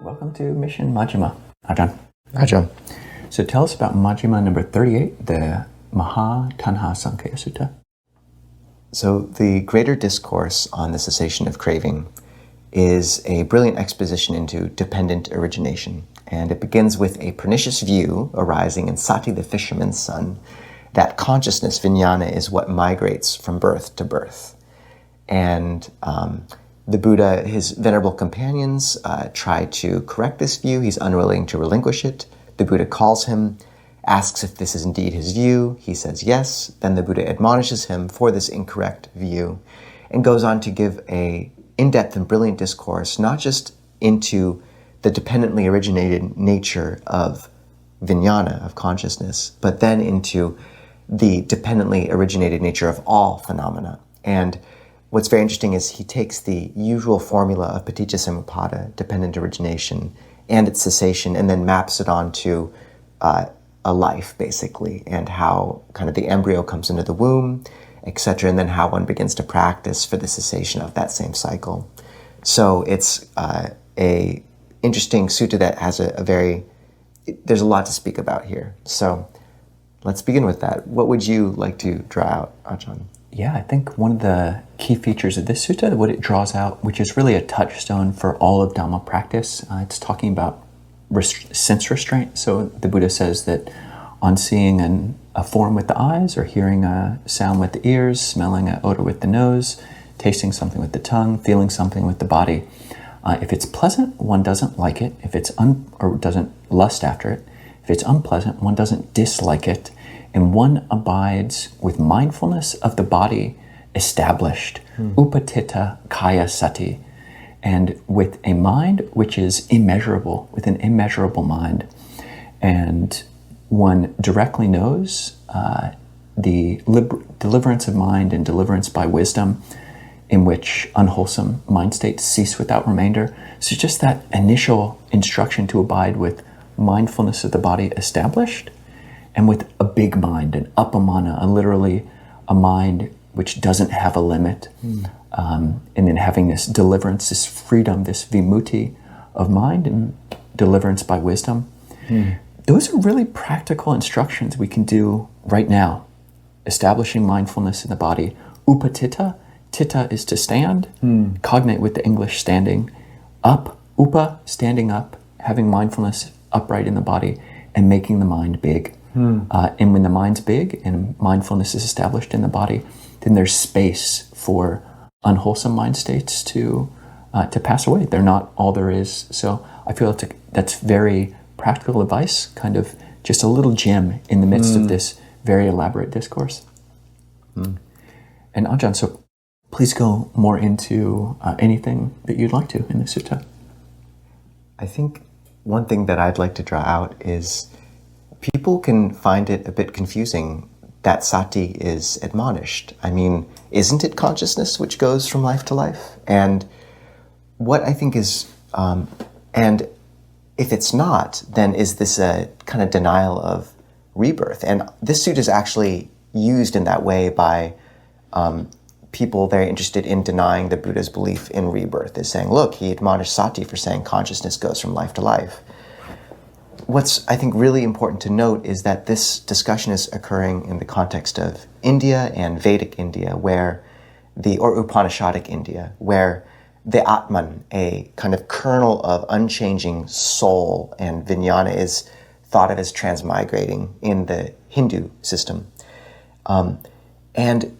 Welcome to Mission Majjhima, Ajahn. Ajahn. So tell us about Majjhima number 38, the Mahātaṇhāsaṅkhaya Sutta. So the greater discourse on the cessation of craving is a brilliant exposition into dependent origination. And it begins with a pernicious view arising in Sati the fisherman's son that consciousness, vijnana, is what migrates from birth to birth. And the Buddha, his venerable companions, try to correct this view. He's unwilling to relinquish it. The Buddha calls him, asks if this is indeed his view. He says yes. Then the Buddha admonishes him for this incorrect view and goes on to give a in-depth and brilliant discourse, not just into the dependently originated nature of vijnana, of consciousness, but then into the dependently originated nature of all phenomena. And what's very interesting is he takes the usual formula of paticca samuppada, dependent origination, and its cessation, and then maps it onto a life, basically, and how kind of the embryo comes into the womb, etc., and then how one begins to practice for the cessation of that same cycle. So it's a interesting sutta that has there's a lot to speak about here. So let's begin with that. What would you like to draw out, Ajahn? Yeah, I think one of the key features of this sutta, what it draws out, which is really a touchstone for all of Dhamma practice, it's talking about sense restraint. So the Buddha says that on seeing a form with the eyes, or hearing a sound with the ears, smelling an odor with the nose, tasting something with the tongue, feeling something with the body, if it's pleasant, one doesn't like it. If it's or doesn't lust after it. If it's unpleasant, one doesn't dislike it. And one abides with mindfulness of the body established, upatitta kaya sati, and with a mind which is immeasurable, with an immeasurable mind. And one directly knows the deliverance of mind and deliverance by wisdom, in which unwholesome mind states cease without remainder. So just that initial instruction to abide with mindfulness of the body established, and with a big mind, an uppamana, literally a mind which doesn't have a limit, and then having this deliverance, this freedom, this vimutti of mind and deliverance by wisdom. Those are really practical instructions we can do right now. Establishing mindfulness in the body. Upatitta, titta is to stand, cognate with the English standing. Up, upa, standing up, having mindfulness upright in the body, and making the mind big. And when the mind's big and mindfulness is established in the body, then there's space for unwholesome mind states to pass away. They're not all there is. So I feel that's very practical advice, kind of just a little gem in the midst of this very elaborate discourse. And Ajahn, so please go more into anything that you'd like to in the sutta. I think one thing that I'd like to draw out is people can find it a bit confusing that sati is admonished. I mean, isn't it consciousness which goes from life to life? And what I think is, and if it's not, then is this a kind of denial of rebirth? And this sutta is actually used in that way by people very interested in denying the Buddha's belief in rebirth, is saying, look, he admonished sati for saying consciousness goes from life to life. What's, I think, really important to note is that this discussion is occurring in the context of India and Vedic India, or Upanishadic India, where the Atman, a kind of kernel of unchanging soul, and vijnana is thought of as transmigrating in the Hindu system. And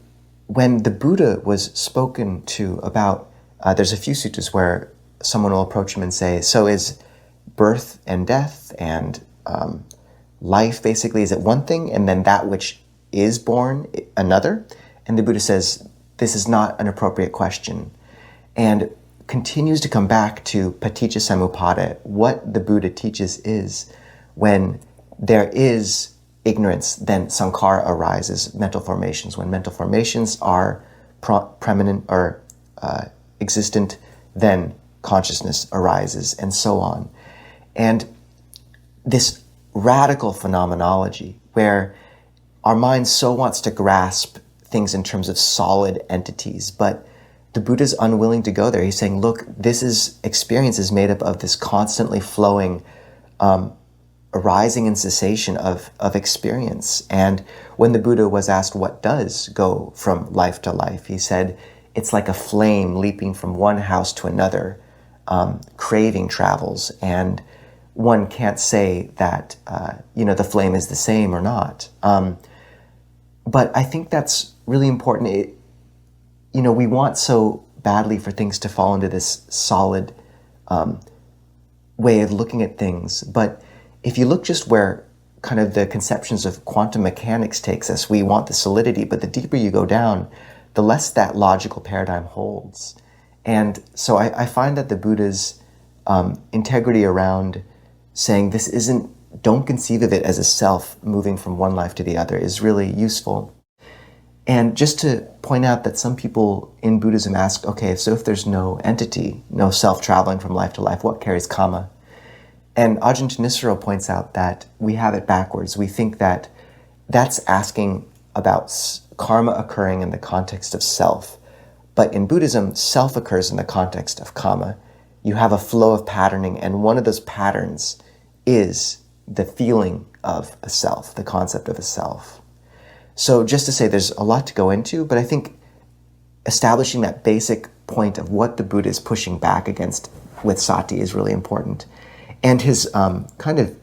when the Buddha was spoken to about, there's a few suttas where someone will approach him and say, so is birth and death and life, basically, is it one thing, and then that which is born another? And the Buddha says, this is not an appropriate question, and continues to come back to paticca samuppada. What the Buddha teaches is, when there is ignorance, then sankhara arises, mental formations. When mental formations are preeminent or existent, then consciousness arises, and so on. And this radical phenomenology, where our mind so wants to grasp things in terms of solid entities, but the Buddha's unwilling to go there. He's saying, look, experience is made up of this constantly flowing arising and cessation of experience. And when the Buddha was asked what does go from life to life, he said, it's like a flame leaping from one house to another. Craving travels, and one can't say that the flame is the same or not. But I think that's really important. We want so badly for things to fall into this solid way of looking at things. But if you look just where kind of the conceptions of quantum mechanics takes us, we want the solidity, but the deeper you go down, the less that logical paradigm holds. And so I find that the Buddha's integrity around saying don't conceive of it as a self moving from one life to the other is really useful. And just to point out that some people in Buddhism ask, okay, so if there's no entity, no self traveling from life to life, what carries karma? And Ajahn Thanissaro points out that we have it backwards. We think that that's asking about karma occurring in the context of self. But in Buddhism, self occurs in the context of karma. You have a flow of patterning, and one of those patterns is the feeling of a self, the concept of a self. So just to say, there's a lot to go into, but I think establishing that basic point of what the Buddha is pushing back against with sati is really important. And his kind of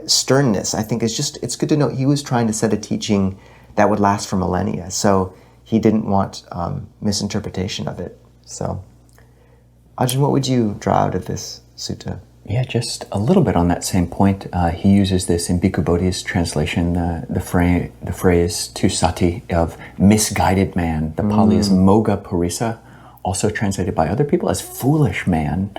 sternness, I think, it's good to know he was trying to set a teaching that would last for millennia. So he didn't want misinterpretation of it. So, Ajahn, what would you draw out of this sutta? Yeah, just a little bit on that same point. He uses this in Bhikkhu Bodhi's translation, the phrase tu sati of misguided man. The Pali is moga purisa, also translated by other people as foolish man.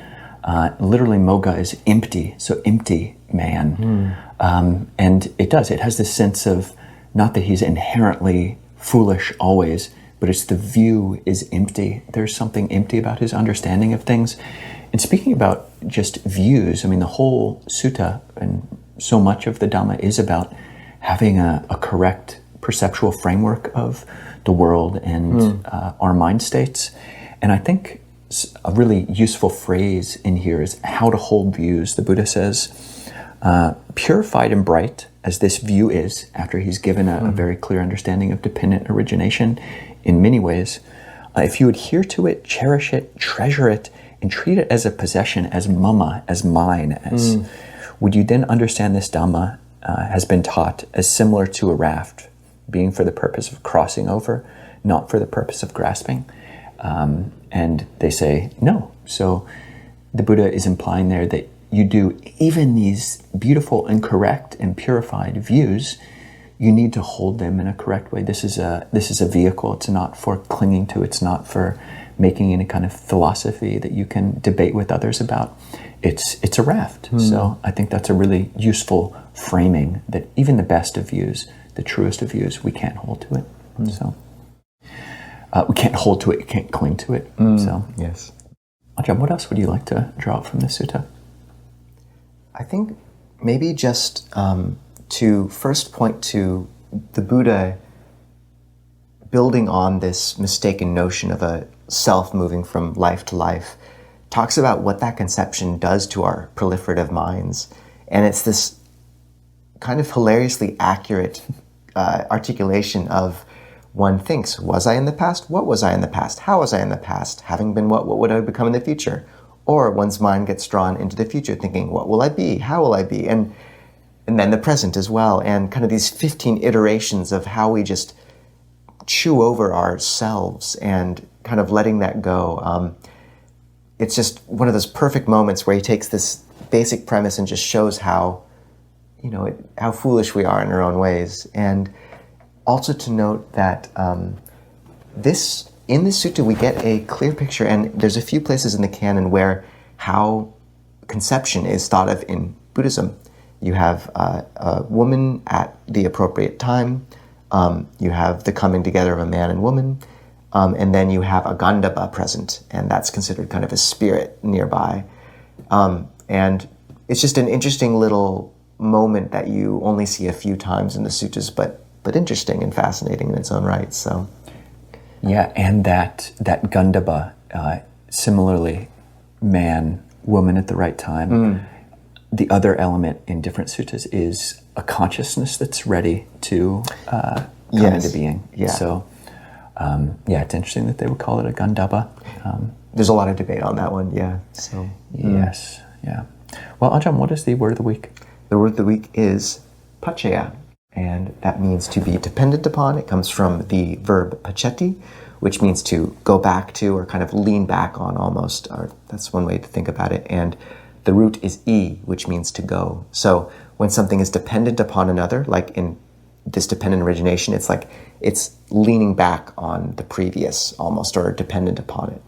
Literally, moga is empty, so empty man. And it has this sense of not that he's inherently foolish always, but it's the view is empty. There's something empty about his understanding of things. And speaking about just views, I mean, the whole sutta and so much of the Dhamma is about having a correct perceptual framework of the world and our mind states. And I think a really useful phrase in here is how to hold views. The Buddha says, purified and bright as this view is, after he's given a very clear understanding of dependent origination in many ways, if you adhere to it, cherish it, treasure it, and treat it as a possession, as mama, as mine, would you then understand this Dhamma has been taught as similar to a raft, being for the purpose of crossing over, not for the purpose of grasping? And they say no. So the Buddha is implying there that you do even these beautiful and correct and purified views, you need to hold them in a correct way. This is a vehicle. It's not for clinging to. It's not for making any kind of philosophy that you can debate with others about. It's a raft. So I think that's a really useful framing, that even the best of views, the truest of views, we can't hold to it. So we can't hold to it. You can't cling to it. So yes. Ajahn, what else would you like to draw up from this sutta? I think maybe just to first point to the Buddha building on this mistaken notion of a self moving from life to life, talks about what that conception does to our proliferative minds. And it's this kind of hilariously accurate articulation of one thinks, was I in the past? What was I in the past? How was I in the past? Having been what would I become in the future? Or one's mind gets drawn into the future thinking, what will I be? How will I be? And then the present as well. And kind of these 15 iterations of how we just chew over ourselves and kind of letting that go. It's just one of those perfect moments where he takes this basic premise and just shows how, how foolish we are in our own ways. And also to note that in this sutta we get a clear picture, and there's a few places in the canon where how conception is thought of in Buddhism. You have a woman at the appropriate time, you have the coming together of a man and woman, and then you have a gandhava present, and that's considered kind of a spirit nearby. And it's just an interesting little moment that you only see a few times in the suttas, but interesting and fascinating in its own right. So, Yeah, and that Gandhabba, similarly, man, woman at the right time. The other element in different suttas is a consciousness that's ready to come into being. Yeah. So, it's interesting that they would call it a Gandhabba. There's a lot of debate on that one, yeah. So Yes, yeah. Well, Ajahn, what is the word of the week? the word of the week is paccaya, and that means to be dependent upon. It comes from the verb paceti, which means to go back to or kind of lean back on almost. Or that's one way to think about it. And the root is e, which means to go. So when something is dependent upon another, like in this dependent origination, it's like it's leaning back on the previous almost, or dependent upon it.